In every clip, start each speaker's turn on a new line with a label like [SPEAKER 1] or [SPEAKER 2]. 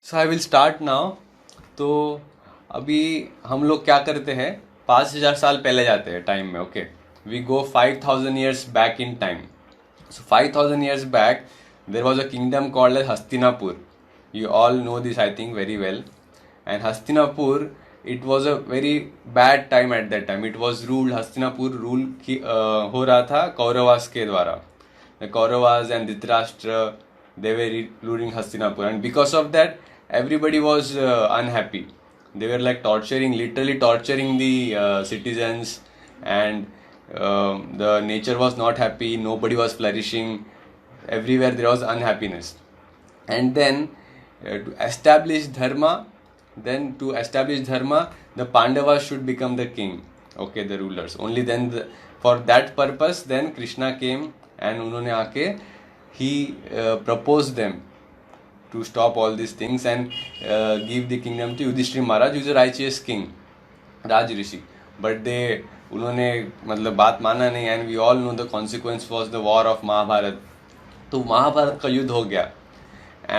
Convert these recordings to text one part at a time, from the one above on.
[SPEAKER 1] So I will start now. तो अभी हम लोग क्या करते हैं, 5,000 साल पहले जाते हैं टाइम में। Okay, we go 5,000 years back in time. So 5,000 years back, there was a kingdom called as Hastinapur. You all know this, I think, very well. And Hastinapur, it was a very bad time at that time. It was ruled, Hastinapur rule हो रहा था कौरवास के द्वारा. The Kauravas and Dhritarashtra, they were ruling Hastinapur, and because of that, everybody was unhappy. They were like torturing, literally torturing the citizens, and the nature was not happy. Nobody was flourishing. Everywhere there was unhappiness. And then to establish dharma, the Pandavas should become the king. Okay, the rulers. Only then, for that purpose, then Krishna came and उन्होंने आके he proposed them to stop all these things and give the kingdom to Yudhishthira Maharaj, who is a righteous king, Raj Rishi. But they उन्होंने मतलब बात माना नहीं, and we all know the consequence was the war of Mahabharat. तो महाभारत का युद्ध हो गया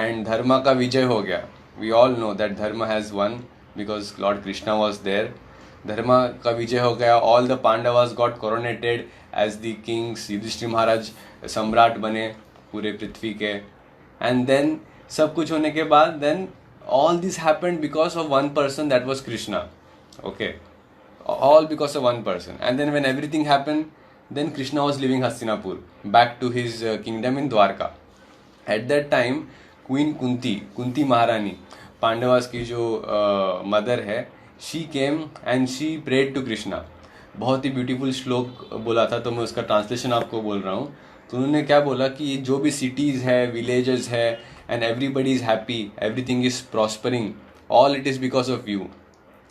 [SPEAKER 1] and धर्मा का विजय हो गया. We all know that Dharma has won because Lord Krishna was there. धर्मा का विजय हो गया. All the Pandavas got coronated as the kings. Yudhishthir महाराज सम्राट बने पूरे पृथ्वी के. And then सब कुछ होने के बाद then all this happened because of one person, that was Krishna. Okay, all because of one person. And then when everything happened, then Krishna was leaving Hastinapur back to his kingdom in Dwarka. At that time, queen Kunti महारानी, पांडवास की जो mother है, she came and she prayed to Krishna. बहुत ही beautiful श्लोक बोला था, तो मैं उसका ट्रांसलेशन आपको बोल रहा हूँ. तो उन्होंने क्या बोला कि जो भी सिटीज़ है, विलेजेस है, and everybody is happy, everything is prospering, all it is because of you.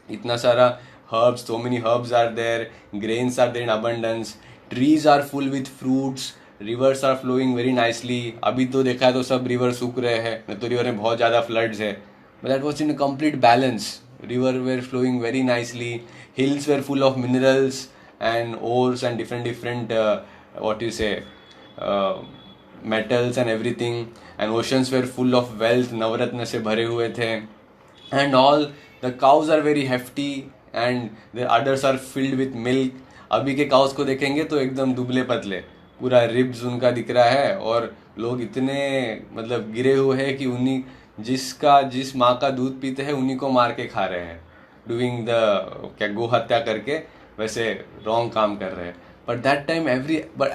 [SPEAKER 1] इतना सारा herbs, so many herbs are there, grains are there in abundance, trees are full with fruits, rivers are flowing very nicely. अभी तो देखा है तो सब river सूख रहे हैं, नहीं तो रिवर में बहुत ज़्यादा फ्लड्स है. But that was in complete balance. River were flowing very nicely, hills were full of minerals and ores and different what you say, metals and everything. And oceans were full of wealth, नवरत्न से भरे हुए थे. And all the cows are very hefty and the udders are filled with milk. अभी के cows को देखेंगे तो एकदम दुबले पतले, पूरा रिब्स उनका दिख रहा है, और लोग इतने मतलब गिरे हुए हैं कि उन्हीं जिस माँ का दूध पीते हैं उन्हीं को मार के खा रहे हैं, डूइंग द क्या गो हत्या करके वैसे रॉन्ग काम कर रहे हैं. But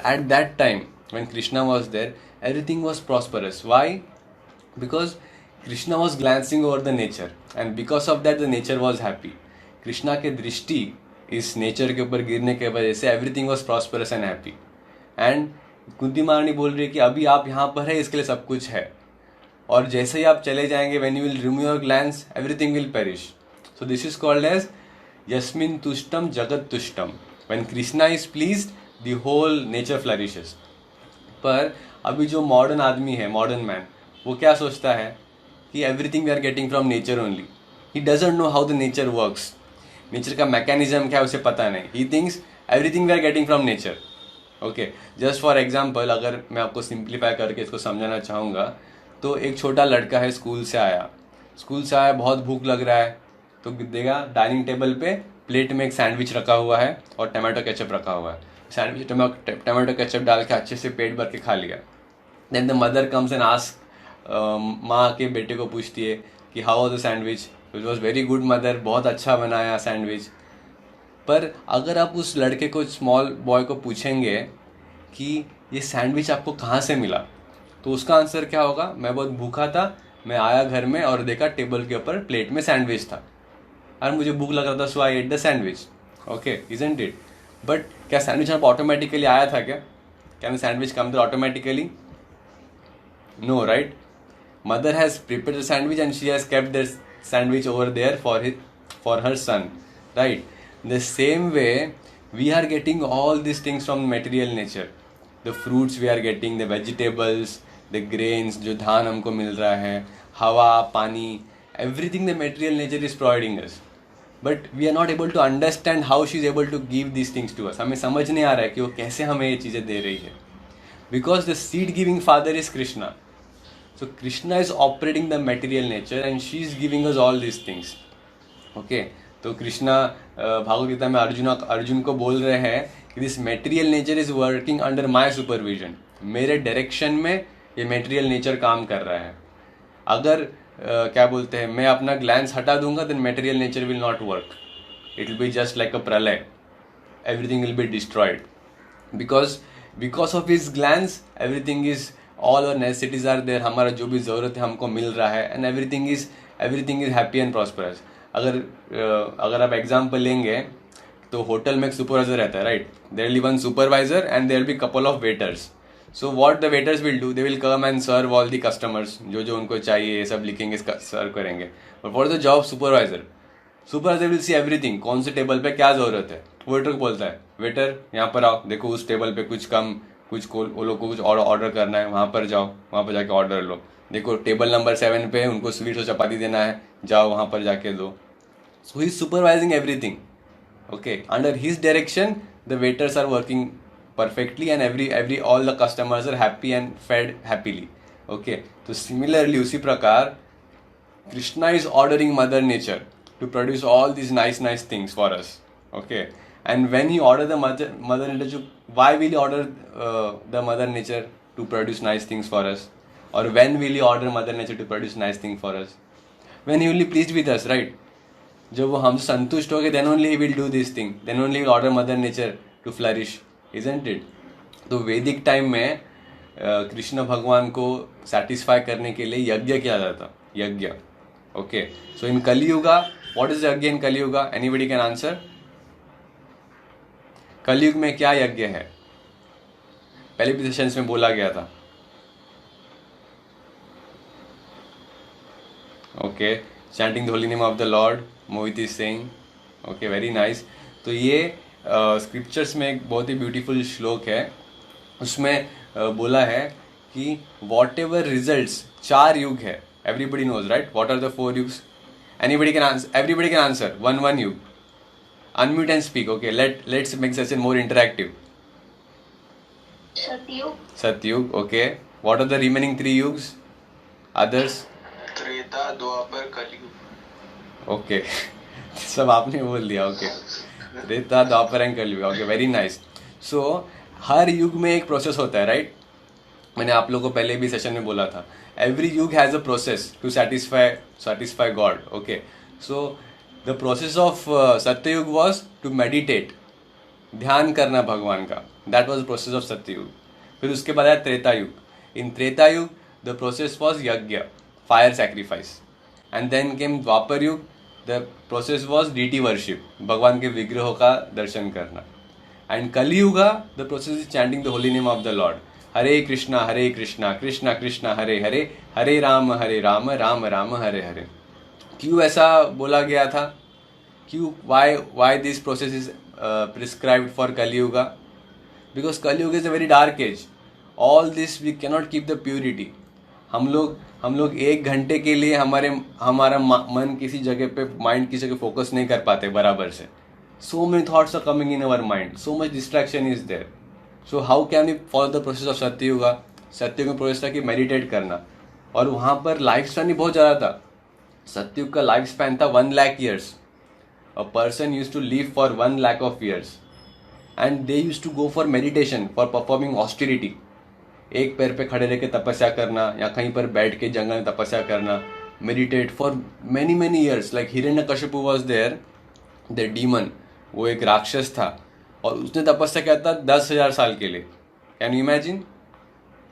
[SPEAKER 1] at that time when Krishna was there, everything was prosperous. Why? Because Krishna was glancing over the nature, and because of that the nature was happy. Krishna के दृष्टि इस नेचर के ऊपर गिरने के वजह से everything was prosperous and happy. And Kunti महारानी बोल रही है कि अभी आप यहाँ पर है, इसके लिए सब कुछ है, और जैसे ही आप चले जाएंगे, when you will remove your glance, everything will perish. So this is called as यस्मिन तुष्टम जगत तुष्टम. When Krishna is pleased, the whole nature flourishes. पर अभी जो मॉडर्न आदमी है, मॉडर्न मैन, वो क्या सोचता है कि everything we are getting from nature only. He doesn't know how the nature works. Nature का मैकेनिज्म क्या है उसे पता नहीं. He thinks everything we are getting from nature. Okay, just for example, अगर मैं आपको सिंप्लीफाई करके इसको समझाना चाहूँगा, तो एक छोटा लड़का है, स्कूल से आया, बहुत भूख लग रहा है, तो देगा डाइनिंग टेबल पे प्लेट में एक सैंडविच रखा हुआ है और टमाटो केचप रखा हुआ है. सैंडविच टमाटो केचप डाल के अच्छे से पेट भर के खा लिया. Then the mother comes and ask, माँ के बेटे को पूछती है कि how was the sandwich. It was very good mother, बहुत अच्छा बनाया सैंडविच. पर अगर आप उस लड़के को, स्मॉल बॉय को पूछेंगे कि ये सैंडविच आपको कहाँ से मिला, तो उसका आंसर क्या होगा? मैं बहुत भूखा था, मैं आया घर में और देखा टेबल के ऊपर प्लेट में सैंडविच था, और मुझे भूख लग रहा था, so I ate the sandwich. Okay, isn't it? But क्या सैंडविच आपको ऑटोमेटिकली आया था क्या? Can sandwich come there automatically? No, right? Mother has prepared the sandwich and she has kept the sandwich over there for her son, right? The same way, we are getting all these things from material nature. The fruits we are getting, the vegetables, the grains, जो धान हमको मिल रहा है, हवा, पानी, everything the material nature is providing us. But we are not able to understand how she is able to give these things to us. हमें समझ नहीं आ रहा है कि वो कैसे हमें ये चीज़ें दे रही है. Because the seed giving father is Krishna. So Krishna is operating the material nature and she is giving us all these things. Okay तो कृष्णा भागवत गीता में अर्जुन को बोल रहे हैं कि this material nature is working under my supervision, मेरे direction में ये मेटेरियल नेचर काम कर रहा है. अगर क्या बोलते हैं, मैं अपना ग्लैंस हटा दूंगा then material nature will not work, it will be just like a प्रलय, everything will be destroyed. Because of his glance everything is, all our necessities are there, हमारा जो भी ज़रूरत है हमको मिल रहा है, and everything is happy and prosperous. अगर आप एग्जाम्पल लेंगे तो होटल में एक सुपरवाइजर रहता है, right. There will be one supervisor and there will be couple of waiters. So what the waiters will do, they will come and serve all the customers, जो जो उनको चाहिए ये सब लिखेंगे, सर्व करेंगे. But for the job supervisor will see everything, कौन से टेबल पे क्या जरूरत है. वेटर को बोलता है, वेटर यहाँ पर आओ, देखो उस टेबल पे कुछ कम, कुछ को वो लोग को कुछ ऑर्डर करना है, वहाँ पर जाओ, वहाँ पर जाके ऑर्डर लो. देखो टेबल नंबर 7 पे उनको स्वीट और चपाती देना है, जाओ वहाँ पर जाके दो. So he is supervising everything. Okay, under his direction, the waiters are working perfectly, and all the customers are happy and fed happily. Okay, so similarly, उसी प्रकार Krishna is ordering Mother Nature to produce all these nice things for us. Okay, and when he order the Mother Nature, why will he order the Mother Nature to produce nice things for us? Or when will he order Mother Nature to produce nice things for us? When he will be pleased with us, right? जब वो हम संतुष्ट हो गए, then only he will do this thing, then only will order mother nature to flourish, isn't it. तो Vedic time में कृष्ण भगवान को सेटिस्फाई करने के लिए यज्ञ किया जाता, यज्ञ. Okay, so in Kaliyuga, what is yagya in Kaliyuga? Anybody can answer. Kaliyug में क्या यज्ञ है? पहले भी सेशंस में बोला गया था. Okay, chanting the holy name of the Lord, Mohit is saying. Okay, very nice. तो ये स्क्रिप्चर्स में एक बहुत ही ब्यूटीफुल श्लोक है, उसमें बोला है कि वॉट एवर रिजल्ट्स, 4 युग है. Everybody knows, right? What are the 4 yugas? Anybody can answer one yuga. Unmute and speak. Okay, let's make session more interactive. Satyug. Okay, what are the remaining 3 yugas? Others?
[SPEAKER 2] Treta, Dwapar, Kalyug.
[SPEAKER 1] Okay, सब आपने बोल दिया. Okay, Treta, Dwapar and Kalyug. Okay, very nice. So हर युग में एक process होता है, राइट? मैंने आप लोगों को पहले भी सेशन में बोला था, every yug has a process to satisfy God. Okay, so the process of Satyayug was to meditate, ध्यान करना भगवान का. That was the process of Satyayug. फिर उसके बाद आया Treta Yug. In Treta Yug the process was yagya, fire sacrifice, and then came Dwapar Yug. The process was deity worship, भगवान के विग्रहों का दर्शन करना. And Kali Yuga, the process is chanting the holy name of the Lord. Hare Krishna, Krishna Krishna, Hare Hare, Hare Rama, Rama Rama, Hare Hare. क्यों ऐसा बोला गया था? क्यों? Why this process is prescribed for Kali Yuga? Because Kali Yuga is a very dark age. All this we cannot keep the purity. हम लोग 1 घंटे के लिए हमारा मन किसी जगह पे, माइंड किसी जगह फोकस नहीं कर पाते बराबर से. So many thoughts are coming in our mind, so much distraction is there. So how can we follow the process of Satyayug? Satyayug में प्रोसेस था कि मेडिटेट करना, और वहाँ पर लाइफ स्पैन भी बहुत ज़्यादा था. सत्ययुग का लाइफ स्पैन था 1 lakh years. A person use to live for 1 lakh of years, and they use to go for meditation, for performing austerity. एक पैर पे खड़े रह के तपस्या करना, या कहीं पर बैठ के जंगल में तपस्या करना, meditate for many years. Like Hiranyakashipu was there, the demon, वो एक राक्षस था, और उसने तपस्या किया था 10,000 साल के लिए. Can you imagine?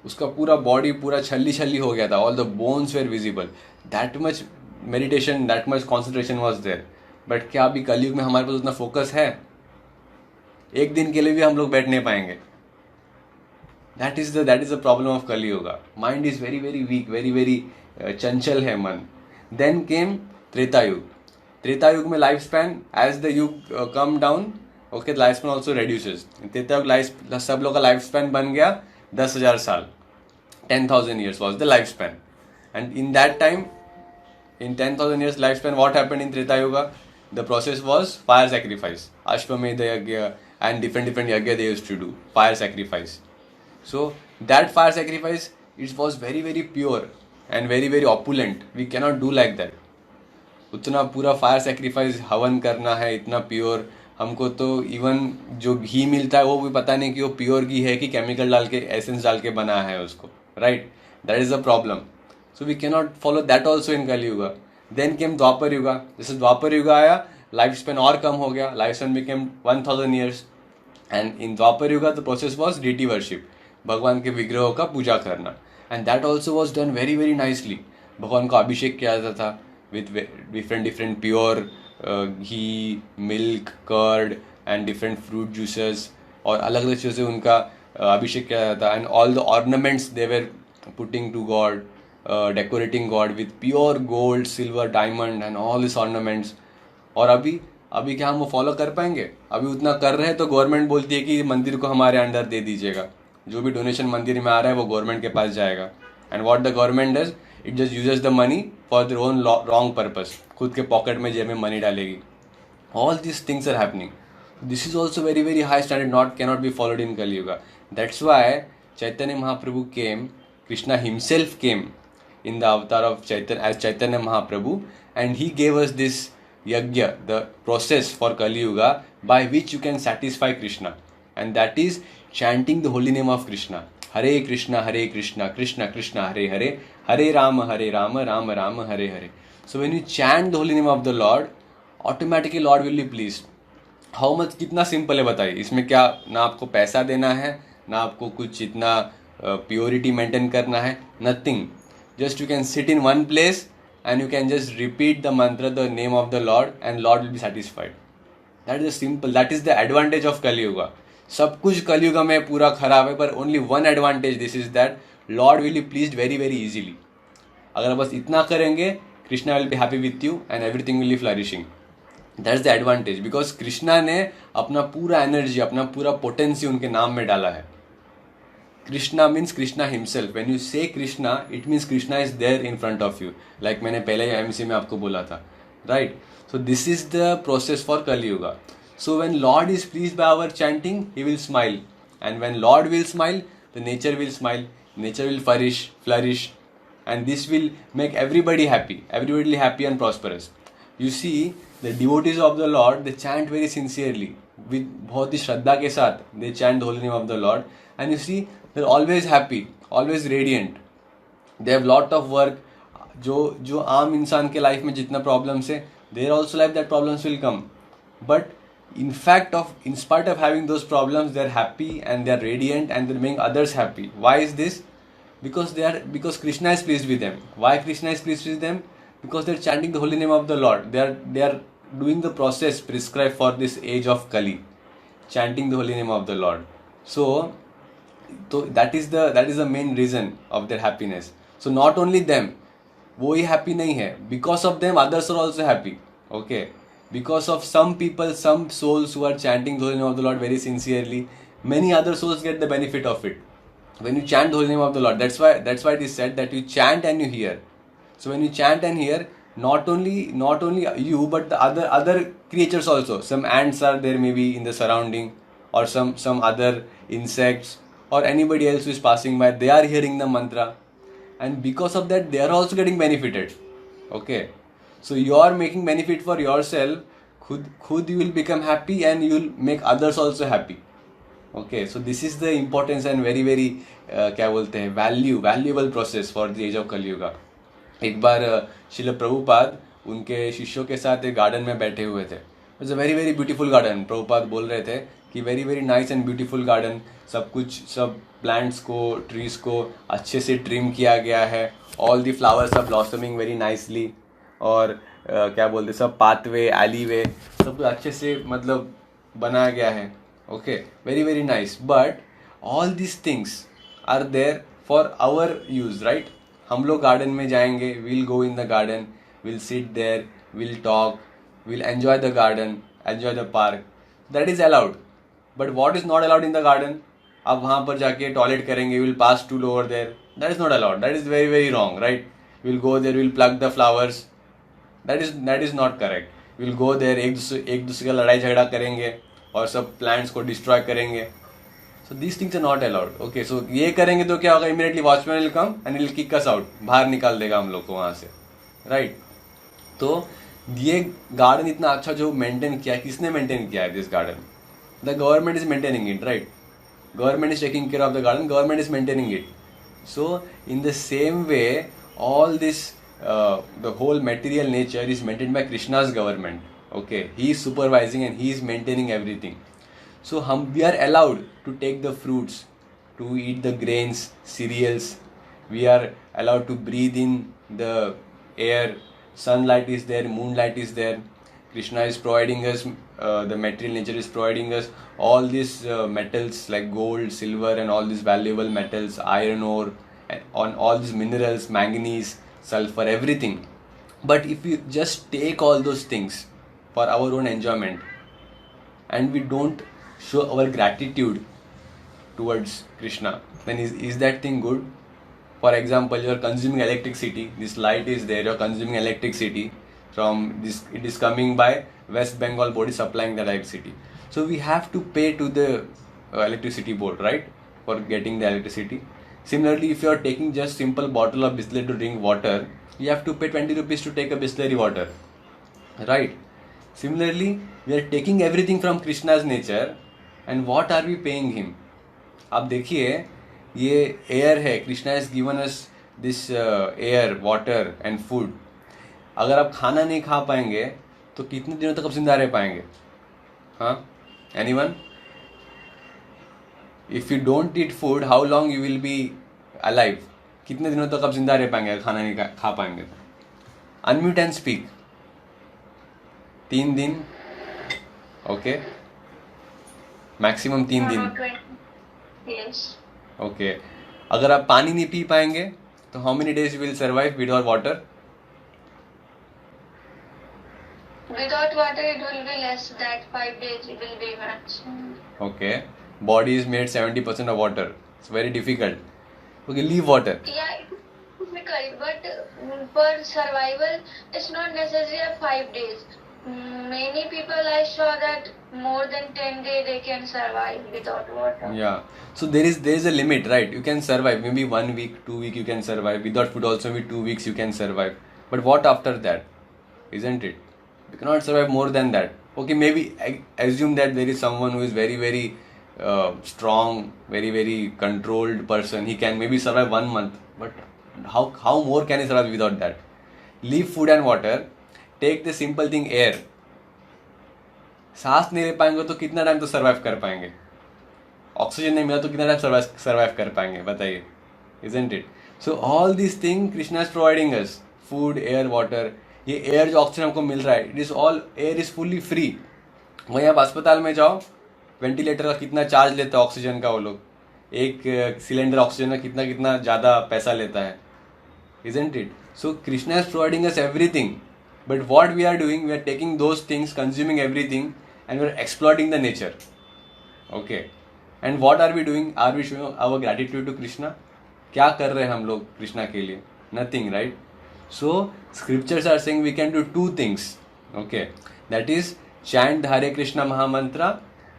[SPEAKER 1] उसका पूरा बॉडी पूरा छल्ली हो गया था, all the bones were visible. That much meditation, that much concentration was there. But क्या अभी कलयुग में हमारे पास उतना फोकस है? एक दिन के लिए भी हम लोग बैठ नहीं पाएंगे. That is the problem of Kali Yuga. Mind is very weak, very चंचल है मन. Then came Treta Yuga. Treta Yuga में लाइफ स्पैन, as the युग come down, okay, life span also reduces. Treta Yuga सब लोग का life span बन गया 10,000 साल. 10,000 years was the lifespan. And in that time, in 10,000 years lifespan, what happened in Treta Yuga? The process was fire sacrifice. Ashwamedha Yagya and different yagya they used to do. Fire sacrifice. So that fire sacrifice, it was very pure. and very very opulent. We cannot do like that. उतना पूरा fire sacrifice हवन करना है, इतना pure. हमको तो even जो घी मिलता है वो भी पता नहीं कि वो प्योर घी है कि केमिकल डाल के, एसेंस डाल के बना है उसको, right. That is the problem. So we cannot follow that also in Kalyuga. Then came Dwapar yuga. जैसे द्वापर युगा आया, लाइफ स्पेन और कम हो गया. Life span became 1000 years. And in Dwapar yuga the process was deity worship, भगवान के विग्रहों का पूजा करना. And that also was done very very nicely. भगवान को अभिषेक किया जाता था with different pure ghee, milk, curd and different fruit juices, और अलग अलग चीज़ों से उनका अभिषेक किया जाता है. And all the ornaments they were putting to God, decorating God with pure gold, silver, diamond and all this ornaments. और अभी क्या हम वो फॉलो कर पाएंगे? अभी उतना कर रहे हैं तो गवर्नमेंट बोलती है कि मंदिर को हमारे अंडर दे दीजिएगा. जो भी डोनेशन मंदिर में आ रहा है वो गवर्नमेंट के पास जाएगा. And what the government does, it just uses the money for their own wrong purpose. खुद के पॉकेट में, जेब में मनी डालेगी. All this things are happening. This is also very very high standard, cannot be followed in Kaliyuga. That's why Chaitanya Mahaprabhu came, Krishna himself came in the avatar of Chaitanya Mahaprabhu, and he gave us this yajna, the process for Kali Yuga by which you can satisfy Krishna, and that is chanting the holy name of Krishna. Hare Krishna, Krishna Krishna, Hare Hare, Hare Rama, Rama Rama, Hare Hare. So when you chant the holy name of the Lord, automatically Lord will be pleased. How much, कितना simple है बताइए. इसमें क्या, ना आपको पैसा देना है, ना आपको कुछ इतना प्योरिटी मेंटेन करना है, nothing. Just you can sit in one place and you can just repeat the mantra, the name of the Lord, and Lord will be satisfied. That is simple. That is the advantage of Kali Yuga. सब कुछ कल युग में पूरा खराब है, पर only one advantage this is that Lord will be pleased very very easily. अगर बस इतना करेंगे, Krishna will be happy with you and everything will be flourishing. That's the advantage, because Krishna ने अपना पूरा एनर्जी, अपना पूरा पोटेंसी उनके नाम में डाला है. Krishna means Krishna himself. When you say Krishna, it means Krishna is there in front of you. Like मैंने पहले MC में आपको बोला था, right? So this is the process for Kali Yuga. So when Lord is pleased by our chanting, He will smile, and when Lord will smile, the nature will smile, nature will flourish, and this will make everybody happy and prosperous. You see, the devotees of the Lord, they chant very sincerely, with बहुत ही श्रद्धा के साथ they chant the holy name of the Lord, and you see they're always happy, always radiant. They have lot of work. जो आम इंसान के life में जितना problems है, there also life that problems will come, but in spite of having those problems, they're happy and they're radiant and they're making others happy. Why is this? Because Krishna is pleased with them. Why Krishna is pleased with them? Because they're chanting the holy name of the Lord. They are doing the process prescribed for this age of Kali, chanting the holy name of the Lord. So that is the main reason of their happiness. So not only them, वो ही happy नहीं है, because of them others are also happy. Okay, because of some people, some souls who are chanting the holy name of the Lord very sincerely, many other souls get the benefit of it. When you chant the holy name of the Lord, that's why it is said that you chant and you hear. So when you chant and hear, not only you, but the other creatures also. Some ants are there maybe in the surrounding, or some other insects, or anybody else who is passing by, they are hearing the mantra, and because of that they are also getting benefited. Okay, so you are making benefit for yourself, khud you will become happy and you will make others also happy. Okay, so this is the importance and very very क्या बोलते हैं, valuable process for the age of Kali Yuga. एक बार श्रील प्रभुपाद उनके शिष्यों के साथ एक garden में बैठे हुए थे. It's a very very beautiful garden. Prabhupada बोल रहे थे कि very very nice and beautiful garden, सब प्लांट्स को, ट्रीज को अच्छे से ट्रिम किया गया है, all the flowers are blossoming very nicely, और क्या बोलते, सब पाथवे, एलीवे, सब कुछ अच्छे से मतलब बनाया गया है. Okay, very very nice, but all this things are there for our use, right. हम लोग गार्डन में जाएंगे, will go in the garden, will sit there, will talk, will enjoy the garden, enjoy the park, that is allowed. But what is not allowed in the garden? आप वहाँ पर जाके toilet करेंगे, will pass stool over there, that is not allowed. That is very very wrong, right. Will go there, will pluck the flowers, that is not correct. Will go there, एक दूसरे का लड़ाई झगड़ा करेंगे और सब प्लांट्स को डिस्ट्रॉय करेंगे. So these things are not allowed. Okay, so ये करेंगे तो क्या होगा? Immediately watchman will come and will kick us out. बाहर निकाल देगा हम लोग को वहाँ से, right? तो ये गार्डन इतना अच्छा जो मेंटेन किया है, किसने मेंटेन किया है this garden? The government is maintaining it, right? Government is taking care of the garden, government is maintaining it. So in the same way, all this the whole material nature is maintained by Krishna's government. Okay, he is supervising and he is maintaining everything. So we are allowed to take the fruits, to eat the grains, cereals. We are allowed to breathe in the air. Sunlight is there, moonlight is there. Krishna is providing us, the material nature is providing us all these metals like gold, silver and all these valuable metals, iron ore, and on all these minerals, manganese, sulfur, everything. But if we just take all those things for our own enjoyment and we don't show our gratitude towards Krishna, then is that thing good? For example, you are consuming electricity, this light is there, you are consuming electricity from this, it is coming by West Bengal board is supplying the electricity. So we have to pay to the electricity board, right, for getting the electricity. Similarly, if you are taking just simple bottle of Bisleri to drink water, you have to pay 20 rupees to take a Bisleri water, right? Similarly, we are taking everything from Krishna's nature and what are we paying him? आप देखिए, ये air है, Krishna has given us this air, water and food. अगर आप खाना नहीं खा पाएंगे तो कितने दिनों तक आप जिंदा रह पाएंगे? हाँ, anyone? If you don't eat food, how long you will be alive? कितने दिनों तक आप जिंदा रह पाएंगे अगर खाना नहीं खा पाएंगे तो? Unmute and speak. 3 दिन, okay? Maximum 3 दिन.
[SPEAKER 2] Yes.
[SPEAKER 1] Okay. अगर आप पानी नहीं पी पाएंगे तो how many days you will survive without water?
[SPEAKER 2] Without water, it will be less. That 5 days it will be much.
[SPEAKER 1] Okay. Body is made 70% of water. It's very difficult. Okay, leave water.
[SPEAKER 2] Yeah, it's difficult, but for survival, it's not necessary 5 days. Many people I saw that more than 10 days they can survive without water.
[SPEAKER 1] Yeah. So there is a limit, right? You can survive. Maybe 1 week, 2 weeks you can survive. Without food also maybe 2 weeks you can survive. But what after that? Isn't it? You cannot survive more than that. Okay, maybe assume that there is someone who is very, very strong, very, very controlled person. He can maybe survive 1 month. But how more can he survive without that? Leave food and water. Take the simple thing, air. सांस नहीं ले पाएंगे तो कितना time तो survive कर पाएंगे? Oxygen नहीं मिला तो कितना टाइम सर्वाइव कर पाएंगे? बताइए. Isn't it? So all these things Krishna is providing us. Food, air, water. ये एयर जो ऑक्सीजन हमको मिल रहा है, it is all air is fully free. वहीं आप अस्पताल में जाओ, वेंटिलेटर का कितना चार्ज लेता है ऑक्सीजन का वो लोग, एक सिलेंडर ऑक्सीजन का कितना कितना ज़्यादा पैसा लेता है. Isn't it? So Krishna is providing us everything, but what we are doing, we are taking those things, consuming everything and we are exploiting the nature. Okay, and what are we doing? Are we showing our gratitude to Krishna? क्या कर रहे हैं हम लोग कृष्णा के लिए? Nothing, right? So scriptures are saying we can do 2 things. Okay, that is chant the Hare Krishna Mahamantra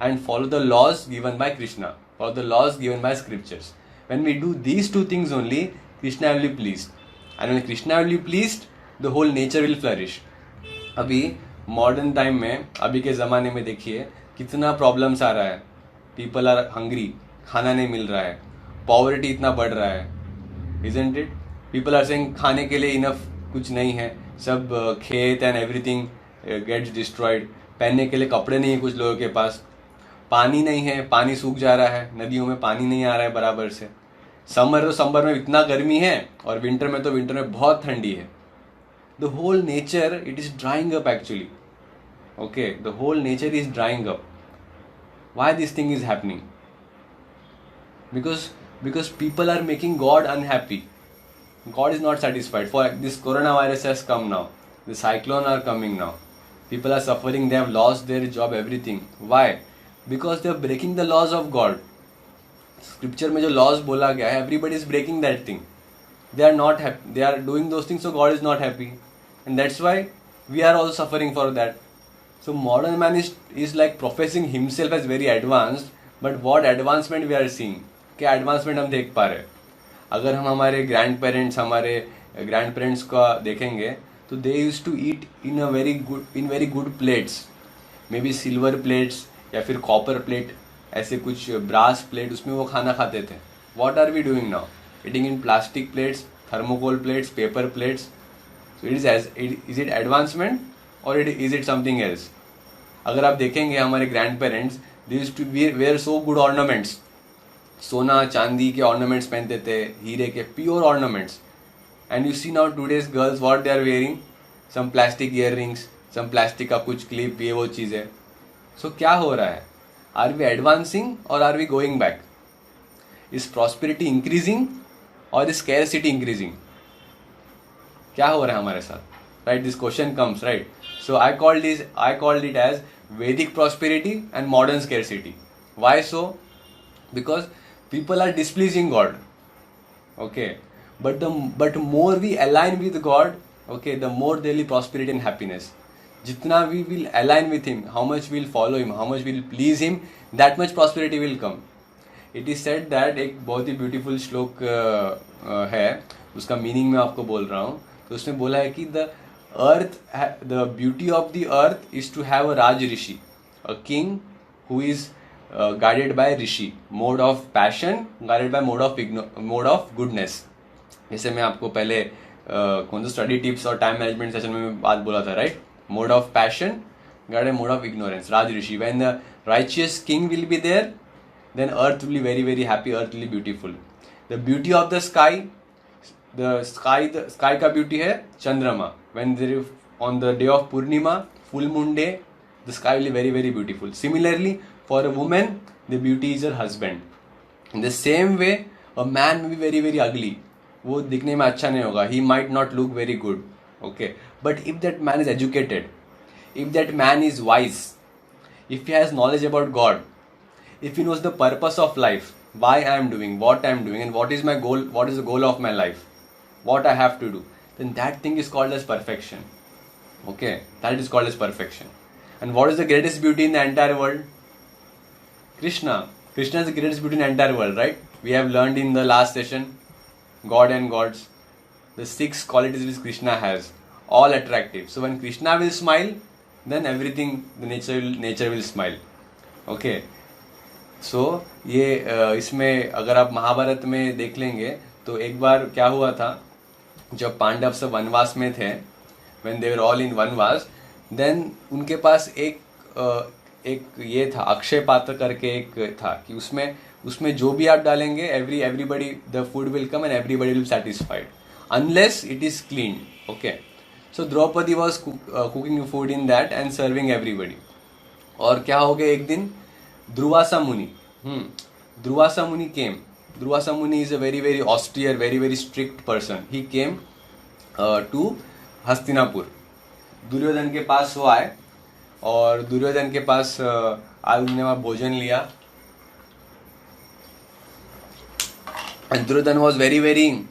[SPEAKER 1] and follow the laws given by Krishna, follow the laws given by scriptures. When we do these 2 things only, Krishna will be pleased, and when Krishna will be pleased, the whole nature will flourish. अभी modern time में, अभी के ज़माने में देखिए कितना problems आ रहा है. पीपल आर हंग्री, खाना नहीं मिल रहा है, पॉवर्टी इतना बढ़ रहा है. Isn't it? People are saying खाने के लिए इनफ कुछ नहीं है, सब खेत एंड एवरीथिंग गेट्स डिस्ट्रॉयड. पहनने के लिए कपड़े नहीं है कुछ लोगों के पास, पानी नहीं है, पानी सूख जा रहा है, नदियों में पानी नहीं आ रहा है बराबर से. समर में इतना गर्मी है और विंटर में बहुत ठंडी है. The whole nature it is drying up actually. Okay, the whole nature is drying up. Why this thing is happening? because people are making God unhappy. God is not satisfied. For this coronavirus has come now, the cyclone are coming now, people are suffering, they have lost their job, everything. Why? Because they are breaking the laws of God. Scripture में जो laws बोला गया है, everybody is breaking that thing. They are not happy, they are doing those things, so God is not happy, and that's why we are also suffering for that. So modern man is like professing himself as very advanced, but what advancement we are seeing, क्या advancement हम देख पा रहे हैं? अगर हम हमारे grand parents का देखेंगे तो they use to eat in very good plates, maybe silver plates या फिर कॉपर प्लेट, ऐसे कुछ ब्रास प्लेट, उसमें वो खाना खाते थे. What are we doing now? Eating in plastic plates, thermocol plates, paper plates. So is it advancement और इज इट समथिंग एल्स? अगर आप देखेंगे हमारे grand parents, they used to wear so good ornaments, सोना चांदी के ऑर्नामेंट्स पहनते थे, हीरे के pure ornaments. And you see now today's girls what they are wearing, some plastic earrings, some plastic का कुछ क्लिप, ये वो चीज़ें. सो क्या हो रहा है? आर वी एडवांसिंग और are we going back? Is prosperity increasing और इज स्कैरसिटी इंक्रीजिंग? क्या हो रहा है हमारे साथ? Right, this question comes, right. So I called it as Vedic prosperity and modern scarcity. Why so? Because people are displeasing God. Okay, but more we align with God, okay, the more daily prosperity and happiness. Jitna we will align with Him, how much we'll follow Him, how much we'll please Him, that much prosperity will come. It is said that एक बहुत ही beautiful श्लोक है, उसका meaning मैं आपको बोल रहा हूँ. तो उसमें बोला है कि the beauty of the earth is to have a Raj Rishi, a king who is guided by Rishi, mode of passion guided by mode of goodness. जैसे मैं आपको पहले कौन सा स्टडी टिप्स और टाइम मैनेजमेंट सेशन में बात बोला था, right? Mode of passion guided by mode of ignorance, Raj Rishi. When the righteous king will be there, then earth will be very very happy, earth will be beautiful. The beauty of the sky का beauty है चंद्रमा. When there is on the day of Purnima, full moon day, the sky will be very very beautiful. Similarly, for a woman, the beauty is her husband. In the same way, a man may be very very ugly. वो दिखने में अच्छा नहीं होगा. He might not look very good. Okay, but if that man is educated, if that man is wise, if he has knowledge about God, if he knows the purpose of life, why I am doing, what I am doing, and what is my goal, what is the goal of my life, what I have to do, then that thing is called as perfection. Okay, that is called as perfection. And what is the greatest beauty in the entire world? Krishna. Krishna is the greatest beauty in the entire world, right? We have learned in the last session, God and gods, the 6 qualities which Krishna has, all attractive. So when Krishna will smile, then everything, the nature will smile. Okay. So ये इसमें अगर आप महाभारत में देख लेंगे तो एक बार क्या हुआ था, जब पांडव सब वनवास में थे, when they were all in वनवास, then उनके पास एक ये था, अक्षय पात्र करके एक था, कि उसमें जो भी आप डालेंगे, everybody the food will come and everybody will be satisfied unless it is cleaned. Okay, so Draupadi was cooking food in that and serving everybody. और क्या हो गया, एक दिन Durvasa Muni came. Durvasa Muni is a very very austere, very very strict person. He came to Hastinapur. Duryodhan के पास वो आए और दुर्योधन के पास आज उन्होंने वहाँ भोजन लिया. And Duryodhan was very very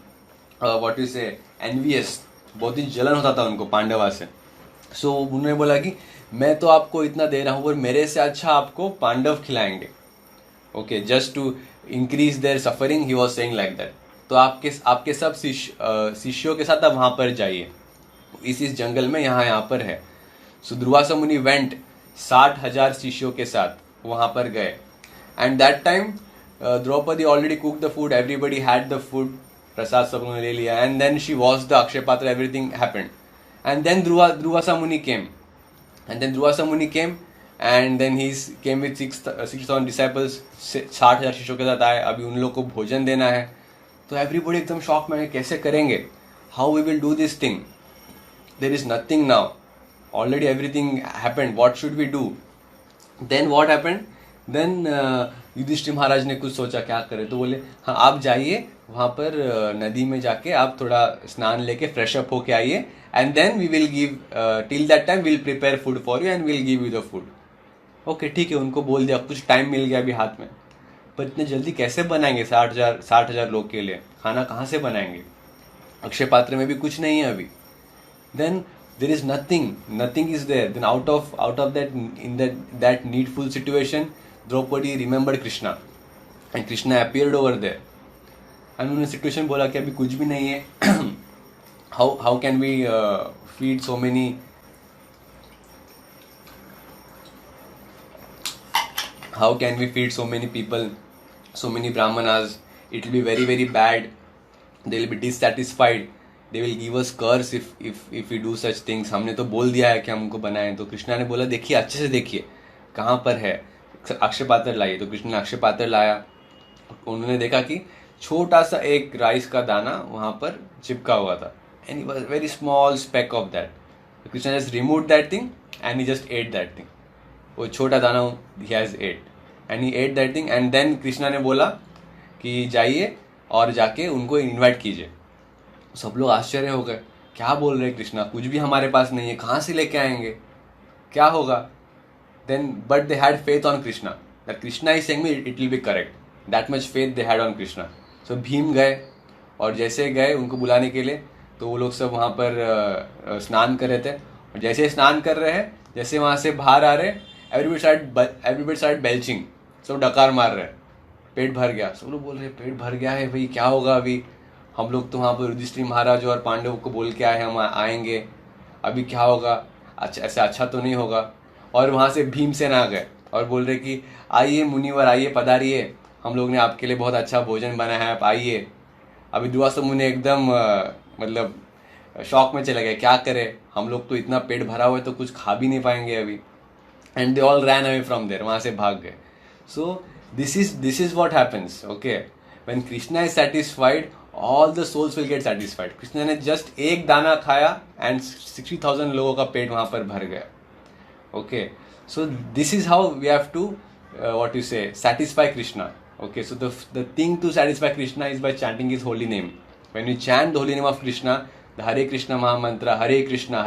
[SPEAKER 1] what you say envious. बहुत ही जलन होता था उनको पांडवा से. So उन्होंने बोला कि मैं तो आपको इतना दे रहा हूँ और मेरे से अच्छा आपको पांडव खिलाएंगे. Okay, just to increase their suffering, he was saying like that. तो आपके सब शिष्यों के साथ आप वहाँ पर जाइए, इस जंगल में यहाँ पर है. सो दुर्वासा मुनि वेंट 60,000 शिष्यों के साथ वहाँ पर गए. And that time Draupadi already cook the food, everybody had the food, प्रसाद सब उन्होंने ले लिया. And then she wash the Akshaya Patra, everything happened. And then Durvasa Muni came. And then he came with 6,000 disciples, 60,000 शिष्यों के साथ आए. अभी उन लोग को भोजन देना है. तो एवरीबडी एकदम शॉक में, कैसे करेंगे, how we will do this thing, there is nothing now, already everything happened, what should we do. Then what happened, then Yudhishthira Maharaj ने कुछ सोचा क्या करें. तो बोले हाँ आप जाइए वहाँ पर नदी में जाके आप थोड़ा स्नान लेके फ्रेश अप होके आइए, and then we will give, till that time will prepare food for you and will give you the food. Okay ठीक है, उनको बोल दिया, कुछ टाइम मिल गया अभी हाथ में. पर इतने जल्दी कैसे बनाएंगे 60,000 लोग के लिए खाना, कहाँ से बनाएंगे, अक्षय पात्र में भी कुछ नहीं है अभी. Then there is nothing is there. Then out of that, in that needful situation, Draupadi remembered Krishna and Krishna appeared over there. And उन्होंने सिचुएशन बोला कि अभी कुछ भी नहीं है. how can we feed so many people, so many brahmanas? It will be very very bad. They will be dissatisfied. They will give us curse if we do such things. हमने तो बोल दिया है कि हमको बनाएं. तो कृष्णा ने बोला देखिए, अच्छे से देखिए कहाँ पर है, अक्षय पात्र लाइए. तो कृष्ण ने अक्षय पात्र लाया. उन्होंने देखा कि छोटा सा एक राइस का दाना वहाँ पर चिपका हुआ था. And it was a very small speck of that. Krishna just removed that thing and he just ate that thing. वो छोटा दाना he has ate. And he ate that thing and then Krishna ने बोला कि जाइए और जाके उनको इनवाइट कीजिए. सब लोग आश्चर्य हो गए, क्या बोल रहे कृष्णा, कुछ भी हमारे पास नहीं है, कहाँ से लेके आएंगे, क्या होगा. Then but they had faith on Krishna. That Krishna is saying me it will be correct. That much faith they had on Krishna. So Bhim गए और जैसे गए उनको बुलाने के लिए, तो वो लोग सब वहाँ पर स्नान कर रहे थे. और जैसे स्नान कर रहे हैं, जैसे वहाँ से बाहर आ रहे, एवरीबडी स्टार्ट बेल्चिंग. सब डकार मार रहे, पेट भर गया. सब लोग बोल रहे पेट भर गया है भाई, क्या होगा अभी, हम लोग तो वहाँ पर युधिष्ठिर महाराज और पांडव को बोल के आए हैं हम आएंगे, अभी क्या होगा, अच्छा ऐसे अच्छा तो नहीं होगा. और वहाँ से भीमसेन आ गए और बोल रहे कि आइए मुनिवर, आइए पधारिए, हम लोग ने आपके लिए बहुत अच्छा भोजन बनाया है, आप आइए. अभी दुर्वासा मुनि एकदम मतलब शॉक में चले गए, क्या करें, हम लोग तो इतना पेट भरा हुआ है तो कुछ खा भी नहीं पाएंगे अभी. And they all ran away from there, वहाँ से भाग गए. So this is what happens. Okay, when Krishna is satisfied all the souls will get satisfied. Krishna ने जस्ट एक दाना खाया एंड 60,000 लोगों का पेट वहाँ पर भर गया. Okay, so this is how we have to what you say, satisfy Krishna. Okay, so the thing to satisfy Krishna is by chanting his holy name. When you chant the holy name of Krishna, the Hare Krishna Maha Mantra, Hare Krishna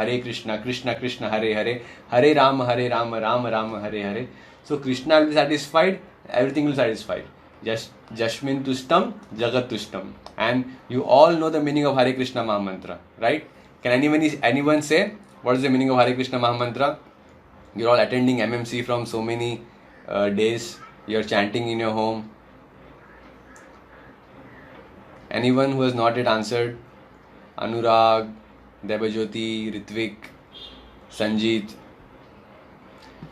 [SPEAKER 1] Krishna Krishna Hare Hare, Hare Rama Rama Rama Hare Hare, so Krishna will be satisfied, everything will be satisfied. Jasmin Tushtam Jagat Tushtam. And you all know the meaning of Hare Krishna Maha Mantra, right? Can anyone say what is the meaning of Hare Krishna Maha Mantra? You're all attending MMC from so many days. You're chanting in your home. Anyone who has not yet answered? Anurag, Debajyoti, Ritvik, Sanjeet.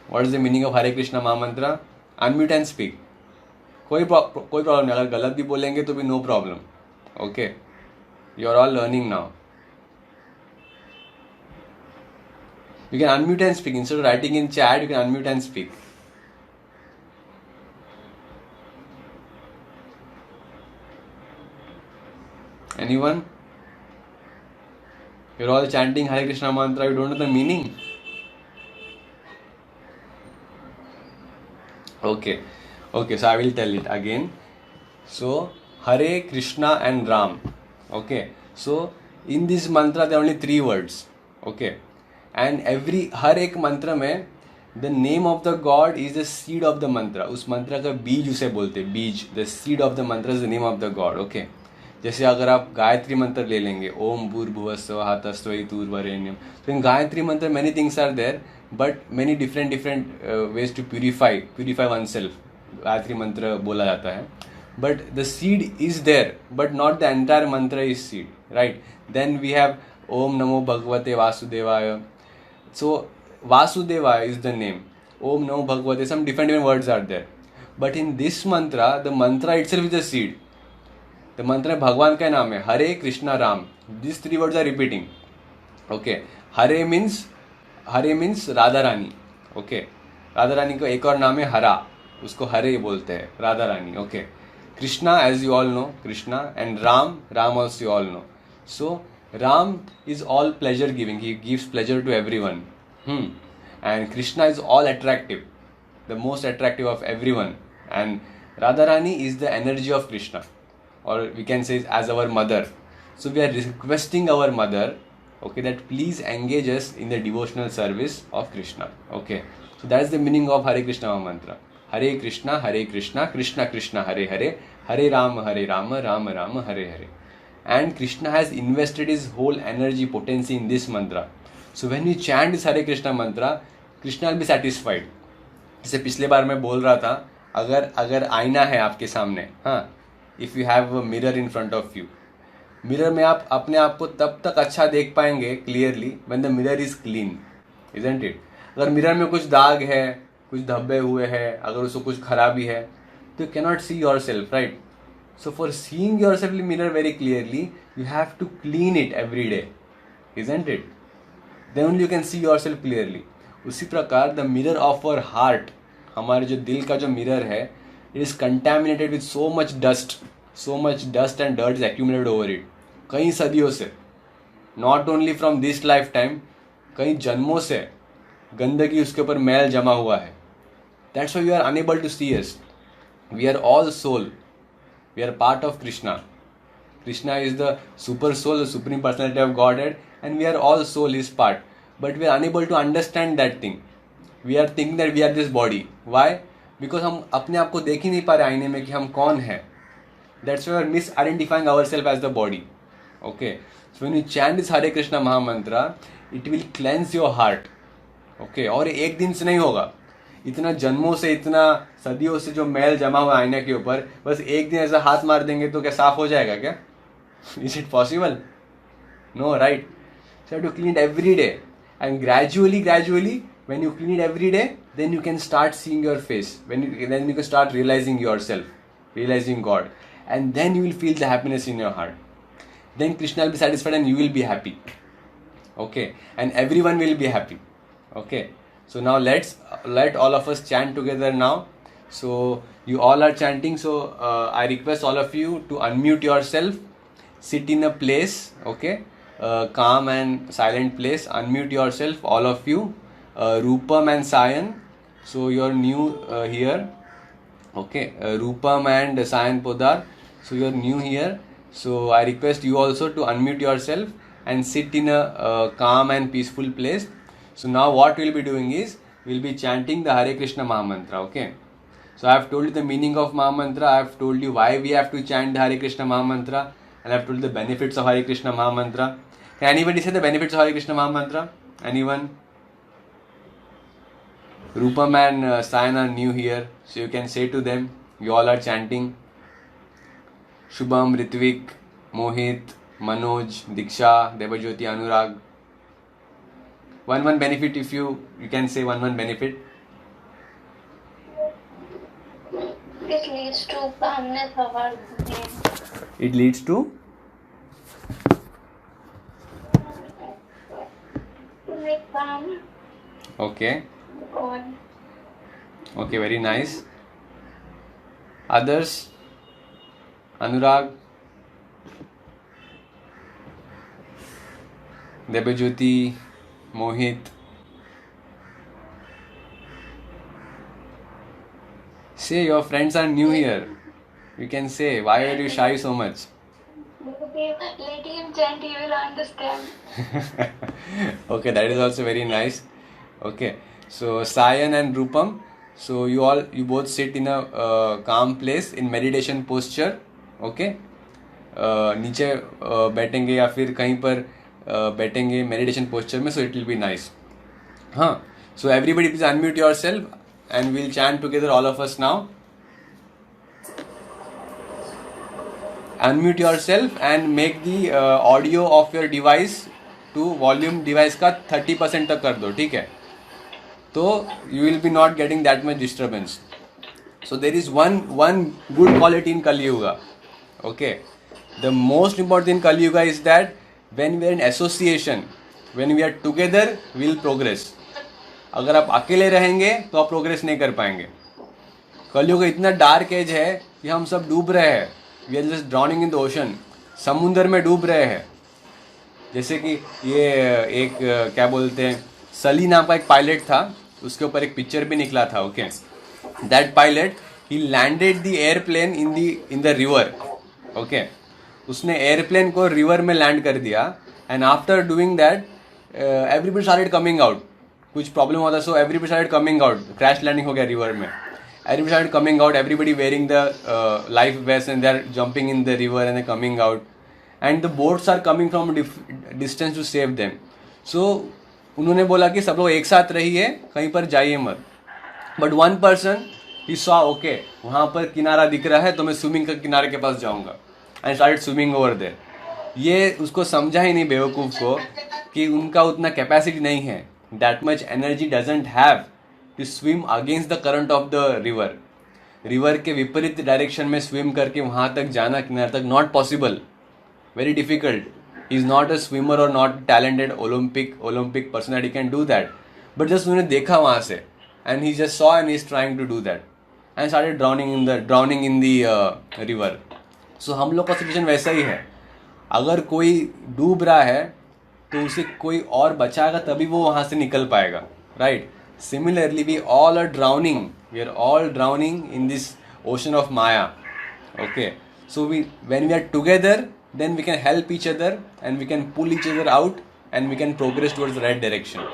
[SPEAKER 1] What is the meaning of Hare Krishna Maha Mantra? Unmute and speak. कोई problem नहीं, अगर गलत भी बोलेंगे तो भी no problem. Okay, you're all learning now. You can unmute and speak. Instead of writing in chat, you can unmute and speak. Anyone? You're all chanting Hare Krishna mantra, you don't know the meaning? Okay, so I will tell it again. So, Hare Krishna and Ram. Okay, so in this mantra there are only 3 words. Okay. And हर एक मंत्र में the name of the God is the seed of the मंत्र. उस मंत्र का बीज उसे बोलते हैं, बीज. द सीड ऑफ द मंत्र is the name of the God. Okay, जैसे अगर आप गायत्री मंत्र ले लेंगे, ओम भूर्भुवस्सुवः तत्सवितुर्वरेण्यम. तो in Gayatri mantra many things are there, but many different ways to purify one self. Gayatri mantra बोला जाता है, but the seed is there, but not the entire mantra is seed, right? Then we have ओम नमो भगवते वासुदेवाय. So Vasudeva is the name. Om Namo Bhagavate. Some different words are there. But in this mantra, the mantra itself is the seed. The mantra भगवान का नाम है, Hare Krishna Ram. These 3 words are repeating. Okay. Hare means Radha Rani. Okay. Radha Rani का एक और नाम है हरा, उसको हरे बोलते हैं, Radha Rani. Okay. Krishna, as you all know, Krishna, and Ram also you all know. So Ram is all pleasure giving. He gives pleasure to everyone. And Krishna is all attractive, the most attractive of everyone. And Radharani is the energy of Krishna, or we can say as our mother. So we are requesting our mother, okay, that please engage us in the devotional service of Krishna. Okay, so that is the meaning of Hare Krishna mantra. Hare Krishna, Krishna Krishna, Hare Hare, Hare Rama, Rama Rama, Hare Hare. And Krishna has invested his whole energy potency in this mantra. So when you chant this Hare Krishna mantra, Krishna will be satisfied. जैसे पिछले बार मैं बोल रहा था, अगर अगर आईना है आपके सामने, हाँ, if you have a mirror in front of you, mirror में आप अपने आप को तब तक अच्छा देख पाएंगे clearly when the mirror is clean, isn't it? अगर मिरर में कुछ दाग है, कुछ धब्बे हुए हैं, अगर उसको कुछ खराबी है, तो you cannot see your self, right? So for seeing yourself in the mirror very clearly, you have to clean it every day, isn't it? Then only you can see yourself clearly. उसी प्रकार the mirror of our heart, हमारे जो दिल का जो mirror है, it is contaminated with so much dust and dirt is accumulated over it. कई सदियों से, not only from this lifetime, कई जन्मों से गंदगी उसके ऊपर मैल जमा हुआ है. That's why you are unable to see us. We are all soul. We are part of Krishna. Krishna is the super soul, the supreme personality of Godhead, and we are all soul, his part. But we are unable to understand that thing. We are thinking that we are this body. Why? Because हम अपने आप को देख ही नहीं पा रहे आईने में कि हम कौन है. That's why we are misidentifying ourselves as the body. Okay. So when you chant this Hare Krishna Mahamantra, it will cleanse your heart. Okay. और एक दिन से नहीं होगा. इतना जन्मों से, इतना सदियों से जो मैल जमा हुआ आईने के ऊपर, बस एक दिन ऐसा हाथ मार देंगे तो क्या साफ हो जाएगा क्या? Is it possible? No, right? So to clean it every day, and gradually when you clean it every day, then you can start seeing your face, then you can start realizing yourself, realizing God, and then you will feel the happiness in your heart. Then Krishna will be satisfied and you will be happy. Okay, and everyone will be happy. Okay. So now let all of us chant together now. So you all are chanting. So I request all of you to unmute yourself, sit in a place, okay, calm and silent place. Unmute yourself, all of you. Rupam and Sayan. So you're new here. Okay, Rupam and Sayan Podar. So you're new here. So I request you also to unmute yourself and sit in a calm and peaceful place. So now what we'll be doing is, we'll be chanting the Hare Krishna Mahamantra, okay? So I have told you the meaning of Mahamantra, I have told you why we have to chant the Hare Krishna Mahamantra, and I have told you the benefits of Hare Krishna Mahamantra. Can anybody say the benefits of Hare Krishna Mahamantra? Anyone? Rupam and Sayan are new here, so you can say to them, you all are chanting. Shubham, Ritvik, Mohit, Manoj, Diksha, Devajyoti, Anurag. One benefit, if you can say one benefit.
[SPEAKER 2] It leads to calmness of our brain.
[SPEAKER 1] It leads to
[SPEAKER 2] Make calm.
[SPEAKER 1] Okay.
[SPEAKER 2] God.
[SPEAKER 1] Okay, very nice. Others? Anurag, Debajyoti, Mohit. Say your friends are new here. You can say, why are you shy so much?
[SPEAKER 2] Let him chant, he will understand.
[SPEAKER 1] Okay, that is also very nice. Okay, so Sayan and Rupam, so you both sit in a calm place in meditation posture. Okay, नीचे बैठेंगे या फिर कहीं पर बैठेंगे meditation posture में, so it will be nice. हाँ, so everybody please unmute yourself and we'll chant together, all of us now. Unmute yourself and make the audio of your device to volume device का 30% तक कर दो, ठीक है? तो you will be not getting that much disturbance. So there is one good quality in Kalyuga. Okay, the most important in Kali Yuga is that when we are in association, when we are together, we will progress. अगर आप अकेले रहेंगे तो आप progress नहीं कर पाएंगे. कलयुग इतना डार्क एज है कि हम सब डूब रहे हैं. We are just drowning in the ocean. समुंदर में डूब रहे हैं. जैसे कि ये एक क्या बोलते हैं, सली नाम का एक पायलट था, उसके ऊपर एक पिक्चर भी निकला था. Okay, that pilot he landed the airplane in the river. Okay, उसने एयरप्लेन को रिवर में लैंड कर दिया, and after doing that everybody started coming out. कुछ प्रॉब्लम होता, so everybody started coming out. Crash landing हो गया रिवर में. Everybody started coming out, everybody wearing the life vest and they are jumping in the river and they coming out, and the boats are coming from distance to save them. So उन्होंने बोला कि सब लोग एक साथ रहिए, कहीं पर जाइए मत. But one person he saw okay वहाँ पर किनारा दिख रहा है तो मैं स्विमिंग कर किनारे के पास जाऊँगा and started swimming over there. ये उसको समझा ही नहीं बेवकूफ़ को कि उनका उतना कैपेसिटी नहीं है. That much energy doesn't have to swim against the current of the river. River के विपरीत डायरेक्शन में स्विम करके वहाँ तक जाना किनारे तक not possible, very difficult. He is not a swimmer और not talented Olympic person that he can do that. But just उन्होंने देखा वहाँ से and he just saw and he is trying to do that and started drowning in the river. So हम लोग का situation वैसा ही है. अगर कोई डूब रहा है तो उसे कोई और बचाएगा तभी वो वहाँ से निकल पाएगा, right? Similarly we all are drowning, we are all drowning in this ocean of maya. Okay, so when we are together, then we can help each other and we can pull each other out and we can progress towards the right direction.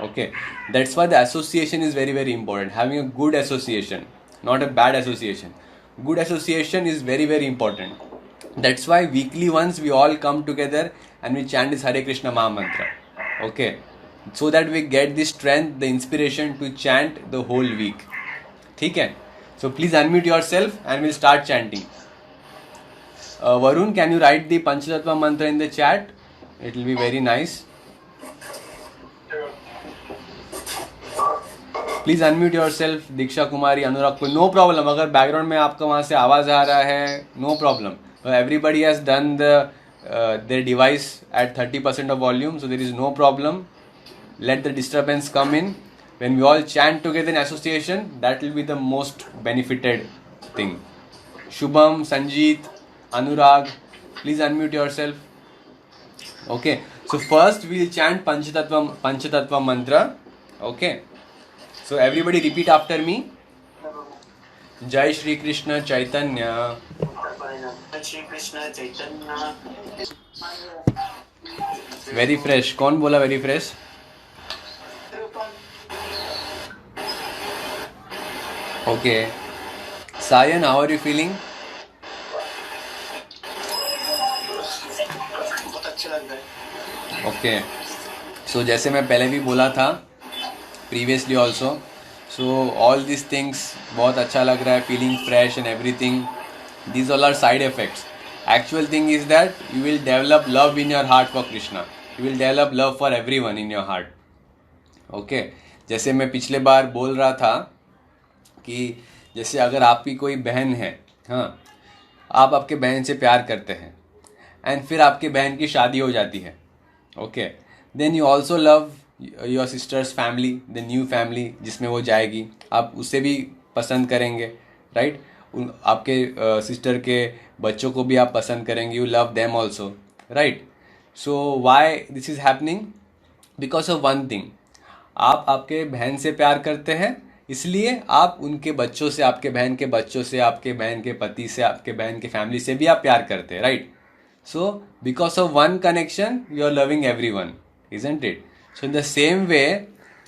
[SPEAKER 1] Okay, that's why the association is very very important. Having a good association, not a bad association. Good association is very very important. That's why weekly once we all come together and we chant this Hare Krishna Maha Mantra. Okay, so that we get the strength, the inspiration to chant the whole week. ठीक है? So please unmute yourself and we'll start chanting. Varun, can you write the Panchatattva mantra in the chat? It will be very nice. Please unmute yourself. Diksha Kumari, Anurag, no problem. अगर background में आपका वहाँ से आवाज़ आ रहा है, no problem. Everybody has done their device at 30% of volume, so there is no problem. Let the disturbance come in. When we all chant together in association, that will be the most benefited thing. Shubham, Sanjeet, Anurag, please unmute yourself. Okay, so first we will chant Panchatattva mantra. Okay, so everybody repeat after me. Jai Shri Krishna Chaitanya.
[SPEAKER 3] Shri Krishna Chaitanya.
[SPEAKER 1] Very fresh. कौन बोला very fresh? Okay. Sayan, how are you feeling?
[SPEAKER 3] बहुत अच्छा लग रहा है.
[SPEAKER 1] Okay. So जैसे मैं पहले भी बोला था previously also, so all these things बहुत अच्छा लग रहा है, feeling fresh and everything. These all are side effects. Actual thing is that you will develop love in your heart for Krishna. You will develop love for everyone in your heart. Okay. जैसे मैं पिछले बार बोल रहा था कि जैसे अगर आपकी कोई बहन है, हाँ, आप आपके बहन से प्यार करते हैं एंड फिर आपके बहन की शादी हो जाती है. Okay, then you also love your sister's family, the new family जिसमें वो जाएगी, आप उसे भी पसंद करेंगे, राइट? उन आपके सिस्टर के बच्चों को भी आप पसंद करेंगे, you love them also, right? So why this is happening? Because of one thing, आप आपके बहन से प्यार करते हैं, इसलिए आप उनके बच्चों से, आपके बहन के बच्चों से, आपके बहन के पति से, आपके बहन के फैमिली से भी आप प्यार करते हैं, right? So because of one connection you are loving everyone, isn't it? So in the same way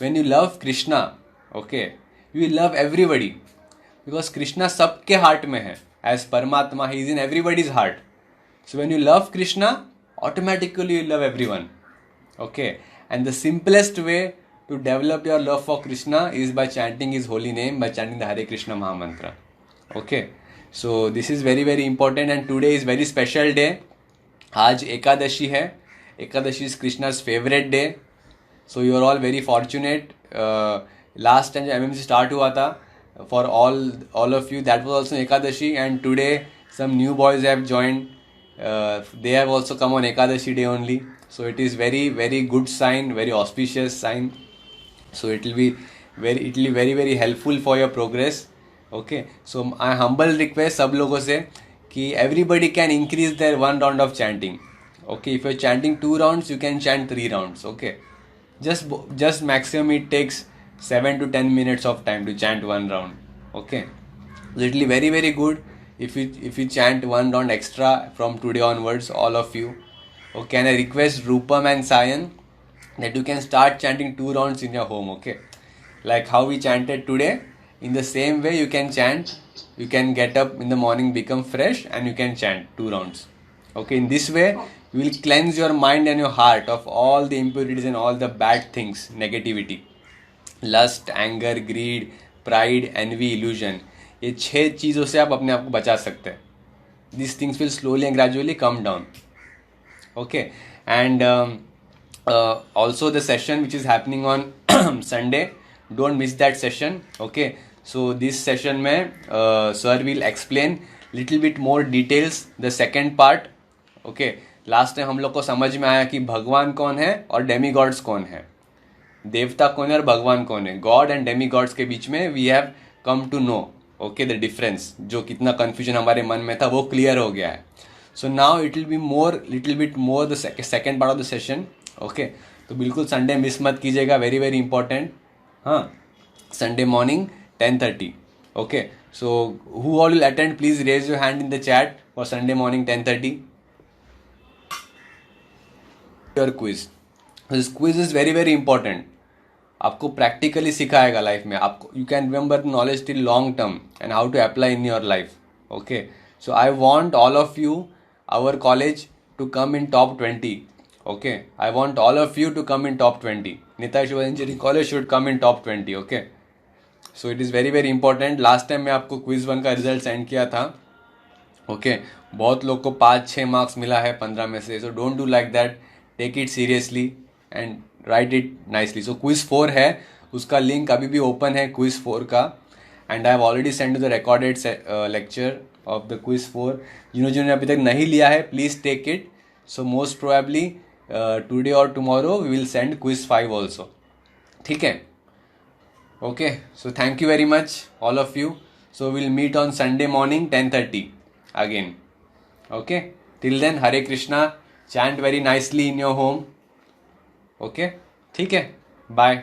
[SPEAKER 1] when you love Krishna, okay, you will love everybody, because Krishna सबके हार्ट में है. As Paramatma he is in everybody's heart. So when you love Krishna, automatically you love everyone. Okay, and the simplest way to develop your love for Krishna is by chanting his holy name, by chanting the Hare Krishna Maha Mantra. Okay, so this is very very important and today is very special day. आज एकादशी है. Ekadashi is Krishna's favorite day, so you are all very fortunate. Last time जब MMC start हुआ था, for all of you that was also Ekadashi, and today some new boys have joined. They have also come on Ekadashi day only, so it is very very good sign, very auspicious sign. So it will be very very helpful for your progress. Okay, so I humble request सब लोगों से कि everybody can increase their one round of chanting. Okay, if you're chanting 2 rounds, you can chant 3 rounds. Okay, just maximum it takes 7 to 10 minutes of time to chant 1 round. Okay, so it will be very very good if you chant 1 round extra from today onwards, all of you. Okay, and I request Rupam and Sayan that you can start chanting 2 rounds in your home. Okay, like how we chanted today, in the same way you can chant. You can get up in the morning, become fresh, and you can chant 2 rounds. Okay, in this way you will cleanse your mind and your heart of all the impurities and all the bad things, negativity, lust, anger, greed, pride, envy, illusion. ये 6 चीज़ों से आप अपने आप को बचा सकते हैं. These things will slowly and gradually come down. Okay, and also the session which is happening on Sunday, don't miss that session. Okay, so this session mein sir will explain little bit more details the second part. Okay, last time हम लोग को समझ में आया कि भगवान कौन है और डेमी गॉड्स कौन है, देवता कौन है और भगवान कौन है. गॉड एंड डेमी गॉड्स के बीच में we have come to know. Okay, the difference, जो कितना कन्फ्यूजन हमारे मन में था वो क्लियर हो गया है. So now it will be more little bit more the second part of the session. Okay, तो बिल्कुल संडे मिस मत कीजिएगा, वेरी वेरी इंपॉर्टेंट. हाँ, Sunday morning 10:30. Okay, so who all will attend, please raise your hand in the chat for Sunday morning 10:30. Your quiz. This quiz is very very important. आपको practically सिखाएगा life में. आपको you can remember knowledge till long term and how to apply in your life. Okay, so I want all of you, our college, to come in top 20. Okay, I want all of you to come in top 20. Nitai Shiva Engineering College should come in top 20. Okay, so it is very very important. Last time मैं आपको quiz 1 का result send किया था. Okay, बहुत लोग को 5-6 marks मिला है 15 में से. So don't do like that, take it seriously and write it nicely. So quiz 4 है, उसका लिंक अभी भी ओपन है क्विज 4 का. And I have already send the recorded lecture of the quiz 4. जिन्होंने अभी तक नहीं लिया है, please take it. So most probably today और tomorrow we will send quiz 5 also. ठीक है. Okay, so thank you very much all of you. So will meet on Sunday morning 10:30 again. Okay, till then Hare Krishna, chant very nicely in your home. Okay, ठीक है, bye.